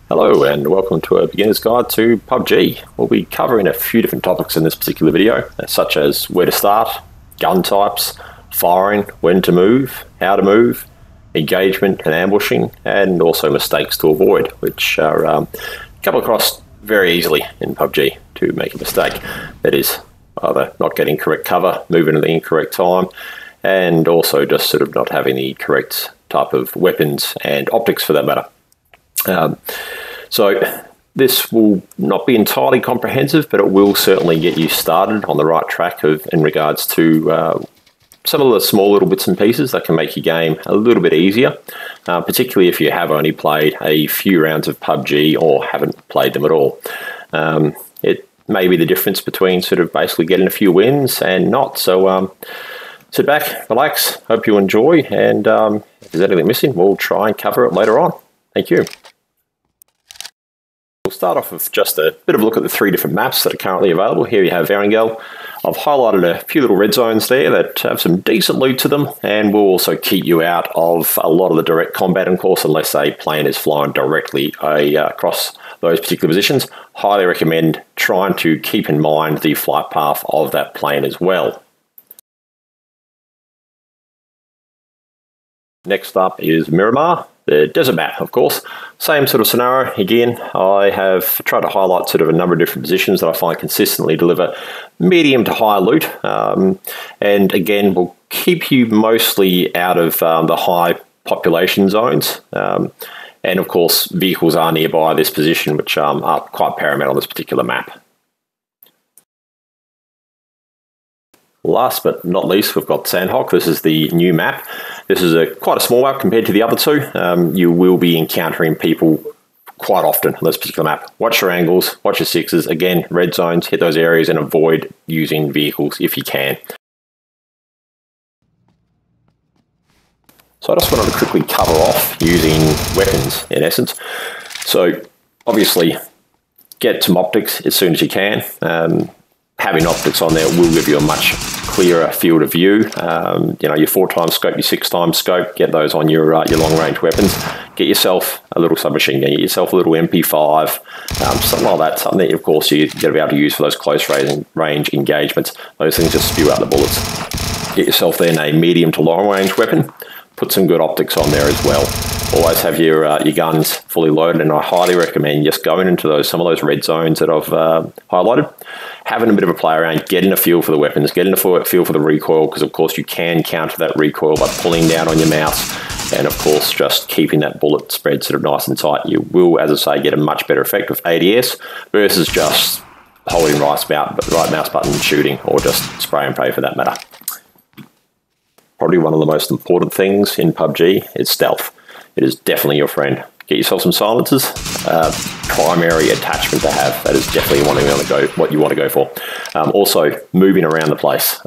Hello and welcome to a beginner's guide to PUBG. We'll be covering a few different topics in this particular video, such as where to start, gun types, firing, when to move, how to move, engagement and ambushing, and also mistakes to avoid, which are come across very easily in PUBG to make a mistake. That is either not getting correct cover, moving at the incorrect time, and also just sort of not having the correct type of weapons and optics for that matter. So this will not be entirely comprehensive, but it will certainly get you started on the right track in regards to some of the small little bits and pieces that can make your game a little bit easier, particularly if you have only played a few rounds of PUBG or haven't played them at all. It may be the difference between sort of basically getting a few wins and not. So sit back, relax, hope you enjoy, and if there's anything missing, we'll try and cover it later on. Thank you. We'll start off with just a bit of a look at the three different maps that are currently available. Here you have Erangel. I've highlighted a few little red zones there that have some decent loot to them and will also keep you out of a lot of the direct combat, of course, unless a plane is flying directly across those particular positions. Highly recommend trying to keep in mind the flight path of that plane as well. Next up is Miramar, the desert map, of course. Same sort of scenario. Again, I have tried to highlight sort of a number of different positions that I find consistently deliver medium to high loot. And again, will keep you mostly out of the high population zones. And of course, vehicles are nearby this position, which are quite paramount on this particular map. Last but not least, we've got Sandhawk. This is the new map. This is quite a small map compared to the other two. You will be encountering people quite often on this particular map. Watch your angles, watch your sixes. Again, red zones, hit those areas and avoid using vehicles if you can. So I just wanted to quickly cover off using weapons in essence. So obviously get some optics as soon as you can. Having optics on there will give you a much clearer field of view. You know, your 4x scope, your 6x scope, get those on your long-range weapons. Get yourself a little submachine gun, get yourself a little MP5, something like that. Something that, of course, you're going to be able to use for those close range engagements. Those things just spew out the bullets. Get yourself then a medium to long-range weapon. Put some good optics on there as well. Always have your guns fully loaded, and I highly recommend just going into some of those red zones that I've highlighted, having a bit of a play around, getting a feel for the weapons, getting a feel for the recoil, because of course you can counter that recoil by pulling down on your mouse, and of course just keeping that bullet spread sort of nice and tight. You will, as I say, get a much better effect with ADS versus just holding right mouse button and shooting, or just spray and pray for that matter. Probably one of the most important things in PUBG is stealth. It is definitely your friend. Get yourself some silencers. Primary attachment to have. That is definitely what you want to go for. Also, moving around the place.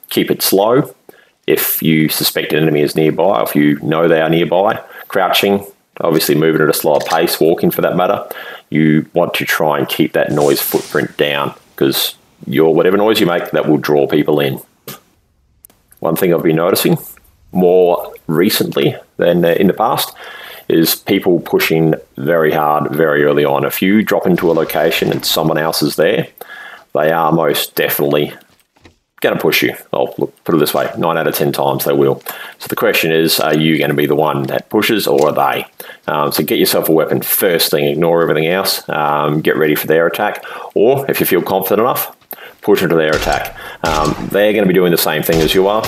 Keep it slow. If you suspect an enemy is nearby, if you know they are nearby, crouching, obviously moving at a slower pace, walking for that matter. You want to try and keep that noise footprint down, because whatever noise you make, that will draw people in. One thing I've been noticing more recently than in the past is people pushing very hard very early on. If you drop into a location and someone else is there, they are most definitely going to push you. I'll put it this way, 9 out of 10 times they will. So the question is, are you going to be the one that pushes, or are they? So get yourself a weapon first thing, ignore everything else, get ready for their attack, or if you feel confident enough, push into their attack. They're going to be doing the same thing as you are.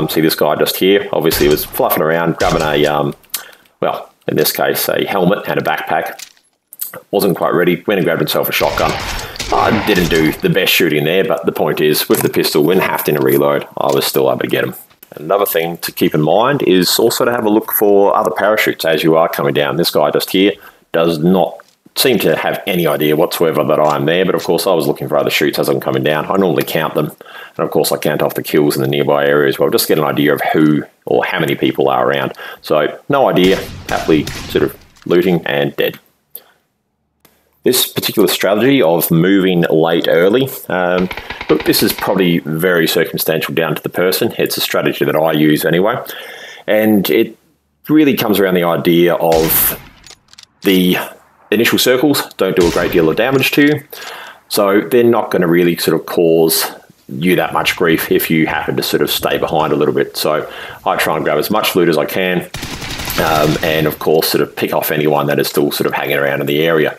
See this guy just here, obviously was fluffing around, grabbing a, well, in this case, a helmet and a backpack. Wasn't quite ready, went and grabbed himself a shotgun. I didn't do the best shooting there, but the point is, with the pistol, when having to reload, I was still able to get him. Another thing to keep in mind is also to have a look for other parachutes as you are coming down. This guy just here does not seem to have any idea whatsoever that I'm there, but of course I was looking for other shoots as I'm coming down. I normally count them, and of course I count off the kills in the nearby areas, well, just get an idea of who or how many people are around. So no idea, happily sort of looting and dead. This particular strategy of moving late early, look, this is probably very circumstantial down to the person. It's a strategy that I use anyway, and it really comes around the idea of the initial circles don't do a great deal of damage to you, so they're not going to really sort of cause you that much grief if you happen to sort of stay behind a little bit. So I try and grab as much loot as I can, and of course sort of pick off anyone that is still sort of hanging around in the area.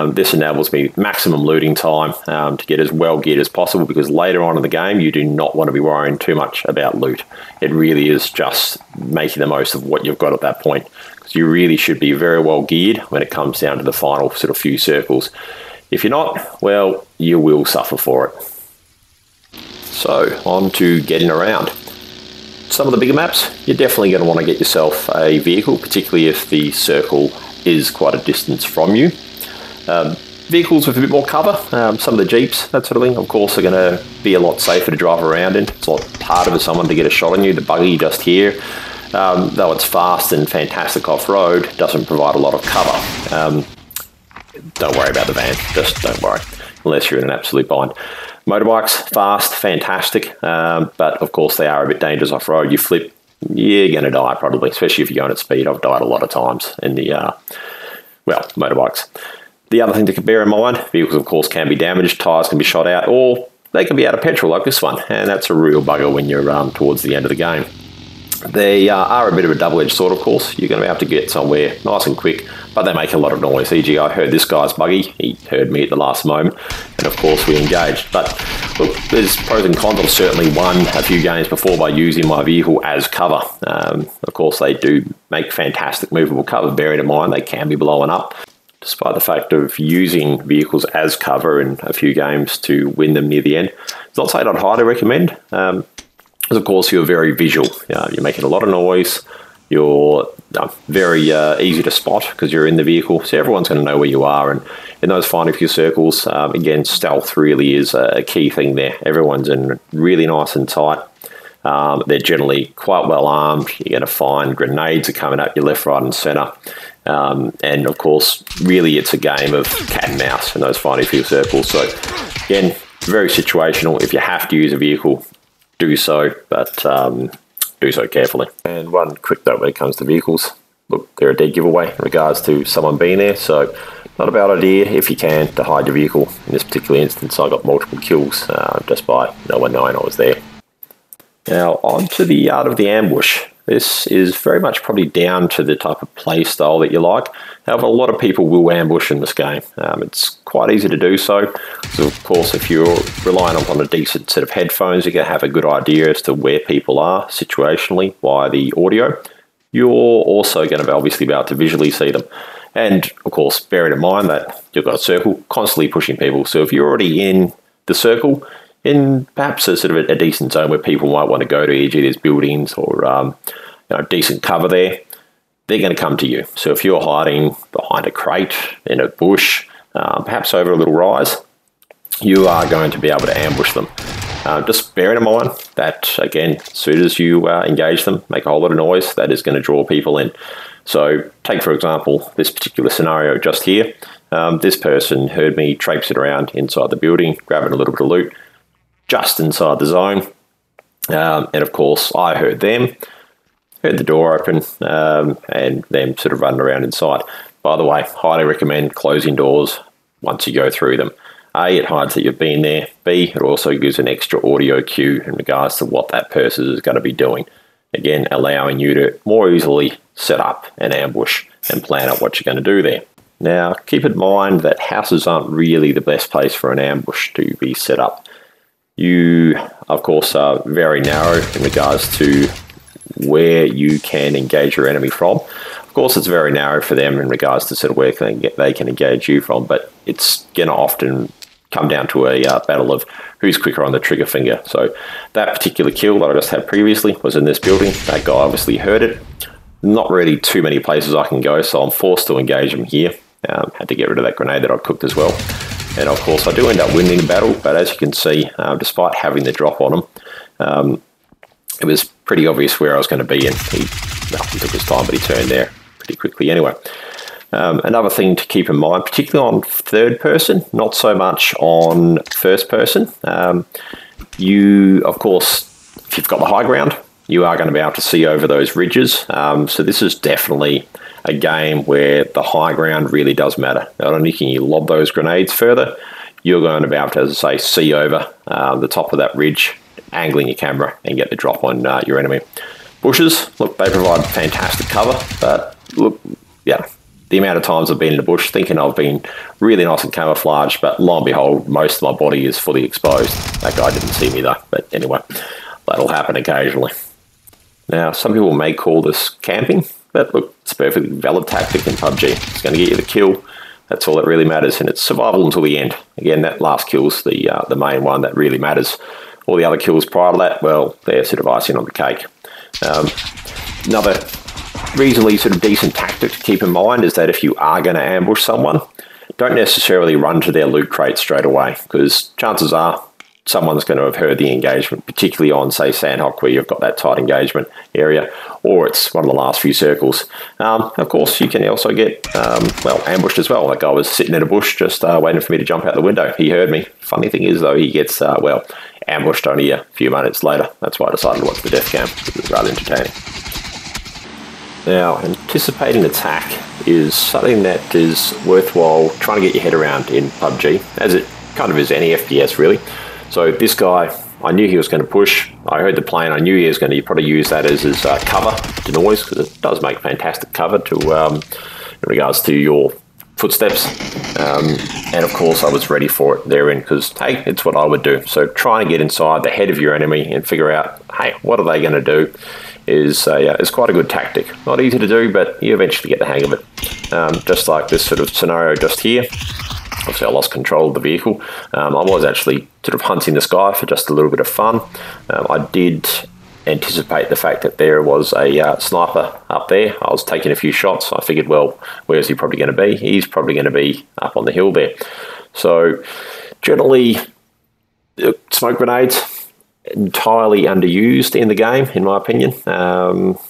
This enables me maximum looting time to get as well geared as possible, because later on in the game you do not want to be worrying too much about loot. It really is just making the most of what you've got at that point, because you really should be very well geared when it comes down to the final sort of few circles. If you're not, well, you will suffer for it. So on to getting around. Some of the bigger maps, you're definitely going to want to get yourself a vehicle, particularly if the circle is quite a distance from you. Vehicles with a bit more cover, some of the Jeeps, that sort of thing, of course, are going to be a lot safer to drive around in. It's a lot harder for someone to get a shot on you. The buggy just here, though it's fast and fantastic off-road, doesn't provide a lot of cover. Don't worry about the van, just don't worry, unless you're in an absolute bind. Motorbikes, fast, fantastic, but of course they are a bit dangerous off-road. You flip, you're going to die probably, especially if you're going at speed. I've died a lot of times in the, motorbikes. The other thing to bear in mind, vehicles of course can be damaged, tyres can be shot out, or they can be out of petrol like this one, and that's a real bugger when you're towards the end of the game. They are a bit of a double-edged sword, of course. You're going to be able to get somewhere nice and quick, but they make a lot of noise. E.g., I heard this guy's buggy, he heard me at the last moment, and of course we engaged. But look, there's pros and cons. I've certainly won a few games before by using my vehicle as cover. Of course, they do make fantastic movable cover, bearing in mind they can be blowing up. Despite the fact of using vehicles as cover in a few games to win them near the end, it's not something I'd highly recommend. Because of course you're very visual, you're making a lot of noise, you're very easy to spot because you're in the vehicle, so everyone's going to know where you are. And in those final few circles, again, stealth really is a key thing there. Everyone's in really nice and tight. They're generally quite well armed. You're going to find grenades are coming at you left, right and centre. And of course, really it's a game of cat and mouse in those final few circles. So again, very situational. If you have to use a vehicle, do so, but do so carefully. And one quick note when it comes to vehicles, look, they're a dead giveaway in regards to someone being there, so not a bad idea, if you can, to hide your vehicle. In this particular instance, I got multiple kills just by no one knowing I was there. Now, on to the art of the ambush. This is very much probably down to the type of play style that you like. However, a lot of people will ambush in this game. It's quite easy to do so. So, of course, if you're relying upon a decent set of headphones, you're going to have a good idea as to where people are situationally via the audio. You're also going to obviously be able to visually see them. And, of course, bearing in mind that you've got a circle constantly pushing people. So if you're already in the circle, in perhaps a sort of a decent zone where people might want to go to, e.g. there's buildings or decent cover there, they're going to come to you. So if you're hiding behind a crate, in a bush, perhaps over a little rise, you are going to be able to ambush them. Just bearing in mind that, again, as soon as you engage them, make a whole lot of noise, that is going to draw people in. So take, for example, this particular scenario just here. This person heard me traipsing around inside the building, grabbing a little bit of loot, just inside the zone. And of course, I heard them, heard the door open, and them sort of running around inside. By the way, highly recommend closing doors once you go through them. A, it hides that you've been there. B, it also gives an extra audio cue in regards to what that person is going to be doing. Again, allowing you to more easily set up an ambush and plan out what you're going to do there. Now, keep in mind that houses aren't really the best place for an ambush to be set up. You, of course, are very narrow in regards to where you can engage your enemy from. Of course, it's very narrow for them in regards to sort of where they can engage you from, but it's going to often come down to a battle of who's quicker on the trigger finger. So that particular kill that I just had previously was in this building. That guy obviously heard it. Not really too many places I can go, so I'm forced to engage him here. Had to get rid of that grenade that I'd cooked as well. And of course, I do end up winning the battle, but as you can see, despite having the drop on him, it was pretty obvious where I was going to be, and he took his time, but he turned there pretty quickly anyway. Another thing to keep in mind, particularly on third person, not so much on first person, you, of course, if you've got the high ground, you are going to be able to see over those ridges. So this is definitely a game where the high ground really does matter. Not only can you lob those grenades further, you're going to be able to, as I say, see over the top of that ridge, angling your camera and get the drop on your enemy. Bushes, look, they provide fantastic cover, but look, yeah, the amount of times I've been in the bush thinking I've been really nice and camouflaged, but lo and behold, most of my body is fully exposed. That guy didn't see me though, but anyway, that'll happen occasionally. Now, some people may call this camping, but look, it's a perfectly valid tactic in PUBG. It's going to get you the kill. That's all that really matters, and it's survival until the end. Again, that last kill's the main one that really matters. All the other kills prior to that, well, they're sort of icing on the cake. Another reasonably sort of decent tactic to keep in mind is that if you are going to ambush someone, don't necessarily run to their loot crate straight away, because chances are someone's going to have heard the engagement, particularly on, say, Sandhock, where you've got that tight engagement area, or it's one of the last few circles. Of course, you can also get, well, ambushed as well. That guy was sitting in a bush just waiting for me to jump out the window. He heard me. Funny thing is, though, he gets, well, ambushed only a few minutes later. That's why I decided to watch the death cam. It was rather entertaining. Now, anticipating attack is something that is worthwhile trying to get your head around in PUBG, as it kind of is any FPS, really. So this guy, I knew he was going to push. I heard the plane. I knew he was going to probably use that as his cover to noise, because it does make fantastic cover to in regards to your footsteps. And of course, I was ready for it therein, because, hey, it's what I would do. So try and get inside the head of your enemy and figure out, hey, what are they going to do? Is quite a good tactic. Not easy to do, but you eventually get the hang of it. Just like this sort of scenario just here. Obviously, I lost control of the vehicle. I was actually sort of hunting the sky for just a little bit of fun. I did anticipate the fact that there was a sniper up there. I was taking a few shots. I figured, well, where's he probably going to be? He's probably going to be up on the hill there. So, generally, smoke grenades, entirely underused in the game, in my opinion.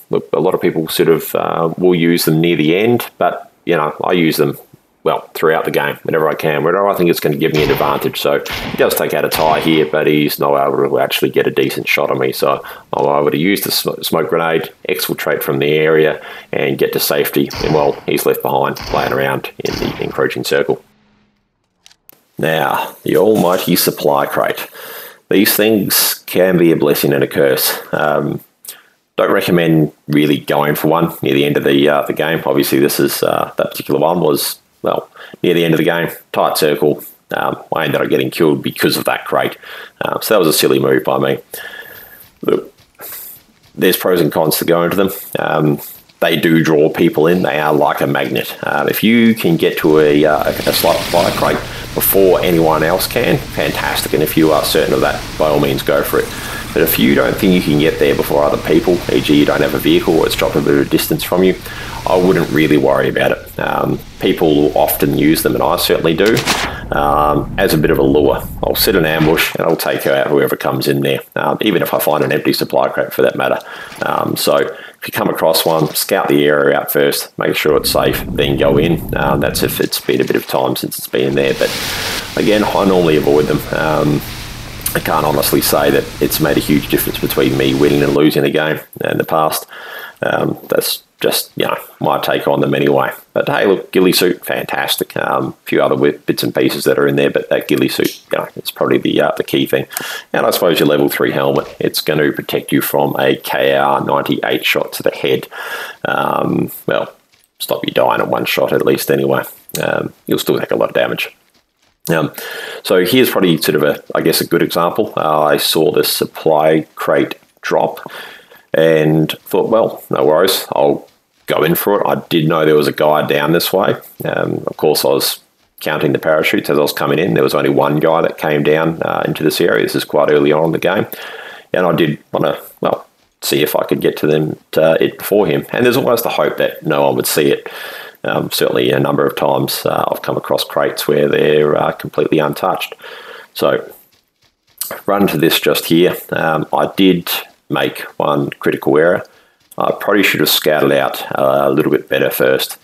Look, a lot of people sort of will use them near the end, but, you know, I use them, well, throughout the game, whenever I can, whenever I think it's going to give me an advantage. So he does take out a tie here, but he's not able to actually get a decent shot on me. So I'm able to use the smoke grenade, exfiltrate from the area, and get to safety. And, well, he's left behind playing around in the encroaching circle. Now, the almighty supply crate. These things can be a blessing and a curse. Don't recommend really going for one near the end of the game. Obviously, this is that particular one was, well, near the end of the game, tight circle. I ended up getting killed because of that crate. So that was a silly move by me. Look, there's pros and cons to go into them. They do draw people in. They are like a magnet. If you can get to a slight supply crate before anyone else can, fantastic. And if you are certain of that, by all means, go for it. But if you don't think you can get there before other people, e.g. you don't have a vehicle or it's dropped a bit of distance from you, I wouldn't really worry about it. People often use them, and I certainly do, as a bit of a lure. I'll set an ambush and I'll take out whoever comes in there, even if I find an empty supply crate for that matter. So if you come across one, scout the area out first, make sure it's safe, then go in. That's if it's been a bit of time since it's been there. But again, I normally avoid them. I can't honestly say that it's made a huge difference between me winning and losing a game in the past. That's just, you know, my take on them anyway. But hey, look, ghillie suit, fantastic. A few other bits and pieces that are in there, but that ghillie suit, you know, it's probably the key thing. And I suppose your level 3 helmet, it's going to protect you from a KR98 shot to the head. Well, stop you dying at one shot at least anyway. You'll still take a lot of damage. So here's probably sort of I guess a good example. I saw this supply crate drop and thought, well, no worries, I'll go in for it. I did know there was a guy down this way. Of course, I was counting the parachutes as I was coming in. There was only one guy that came down into this area. This is quite early on in the game. And I did want to, well, see if I could get to it before him. And there's always the hope that no one would see it. Certainly a number of times I've come across crates where they're completely untouched. So run to this just here. I did make one critical error. I probably should have scouted out a little bit better first.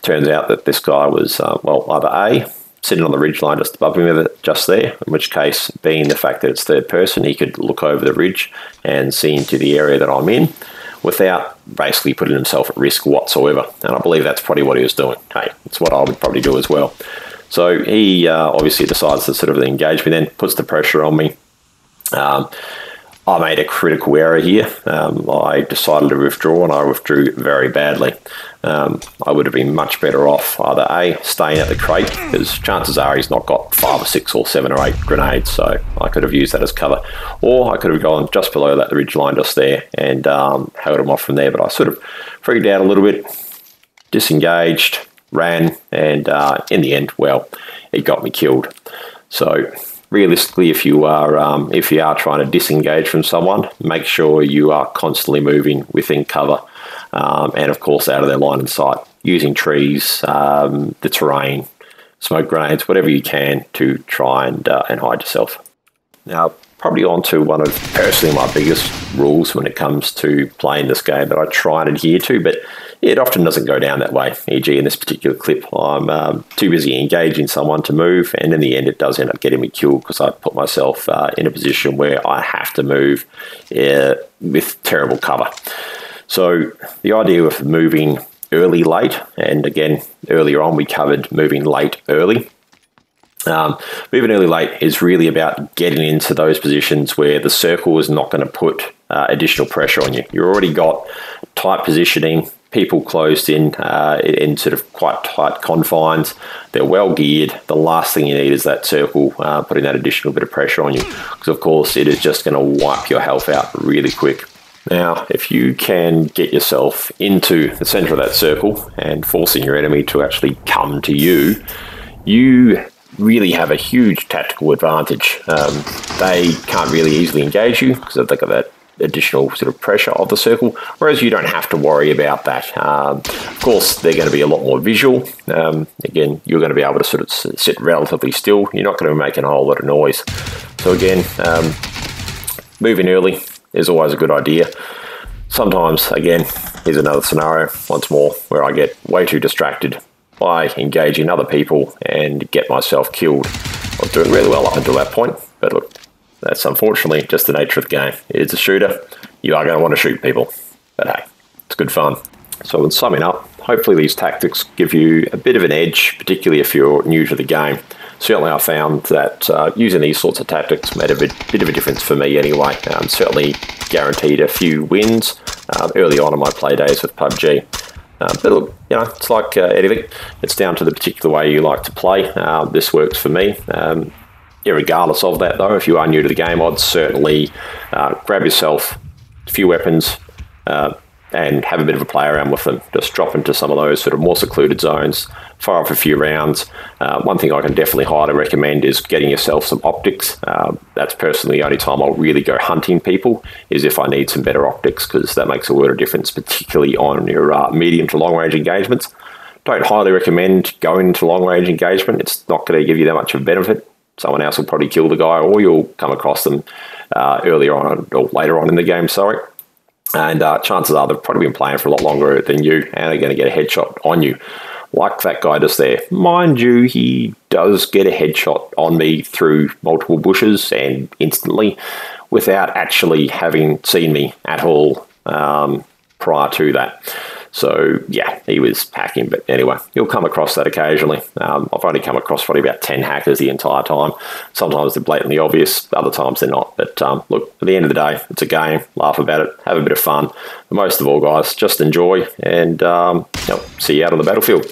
Turns out that this guy was, well, either A, sitting on the ridgeline just above him, just there, in which case, being the fact that it's third person, he could look over the ridge and see into the area that I'm in without basically putting himself at risk whatsoever. And I believe that's probably what he was doing. Hey, it's what I would probably do as well. So he obviously decides to sort of engage me then, puts the pressure on me. I made a critical error here. I decided to withdraw, and I withdrew very badly. I would have been much better off either A, staying at the crate, because chances are he's not got 5 or 6 or 7 or 8 grenades, so I could have used that as cover. Or I could have gone just below that ridge line just there and held him off from there, but I sort of freaked out a little bit, disengaged, ran, and in the end, well, it got me killed. So realistically, if you are trying to disengage from someone, make sure you are constantly moving within cover, and of course out of their line of sight, using trees, the terrain, smoke grenades, whatever you can to try and hide yourself. Now, probably on to one of personally my biggest rules when it comes to playing this game that I try and adhere to, but it often doesn't go down that way. E.g. in this particular clip, I'm too busy engaging someone to move, and in the end it does end up getting me killed because I put myself in a position where I have to move with terrible cover. So the idea of moving early, late, and again, earlier on we covered moving late, early. Moving early, late is really about getting into those positions where the circle is not going to put additional pressure on you. You've already got tight positioning, people closed in sort of quite tight confines. They're well geared. The last thing you need is that circle putting that additional bit of pressure on you, because of course it is just going to wipe your health out really quick. Now, if you can get yourself into the center of that circle and forcing your enemy to actually come to you, you really have a huge tactical advantage. They can't really easily engage you because they've got that additional sort of pressure of the circle, whereas you don't have to worry about that. Of course, they're going to be a lot more visual. Again, you're going to be able to sort of sit relatively still. You're not going to be making a whole lot of noise. So again, moving early is always a good idea. Sometimes, again, here's another scenario, once more, where I get way too distracted by engaging other people and get myself killed. I was doing really well up until that point, but look, that's unfortunately just the nature of the game. It's a shooter. You are going to want to shoot people, but hey, it's good fun. So in summing up, hopefully these tactics give you a bit of an edge, particularly if you're new to the game. Certainly I found that using these sorts of tactics made a bit of a difference for me anyway. Certainly guaranteed a few wins early on in my play days with PUBG. But look, you know, it's like anything. It's down to the particular way you like to play. This works for me. Regardless of that, though, if you are new to the game, I'd certainly grab yourself a few weapons and have a bit of a play around with them. Just drop into some of those sort of more secluded zones, fire off a few rounds. One thing I can definitely highly recommend is getting yourself some optics. That's personally the only time I'll really go hunting people, is if I need some better optics, because that makes a world of difference, particularly on your medium to long range engagements. Don't highly recommend going to long range engagement. It's not going to give you that much of a benefit. Someone else will probably kill the guy, or you'll come across them earlier on or later on in the game, and chances are they've probably been playing for a lot longer than you, and they're going to get a headshot on you, like that guy just there. Mind you, he does get a headshot on me through multiple bushes and instantly, without actually having seen me at all prior to that. So yeah, he was hacking, but anyway, you'll come across that occasionally. I've only come across probably about 10 hackers the entire time. Sometimes they're blatantly obvious, other times they're not. But look, at the end of the day, it's a game. Laugh about it, have a bit of fun. But most of all, guys, just enjoy, and see you out on the battlefield.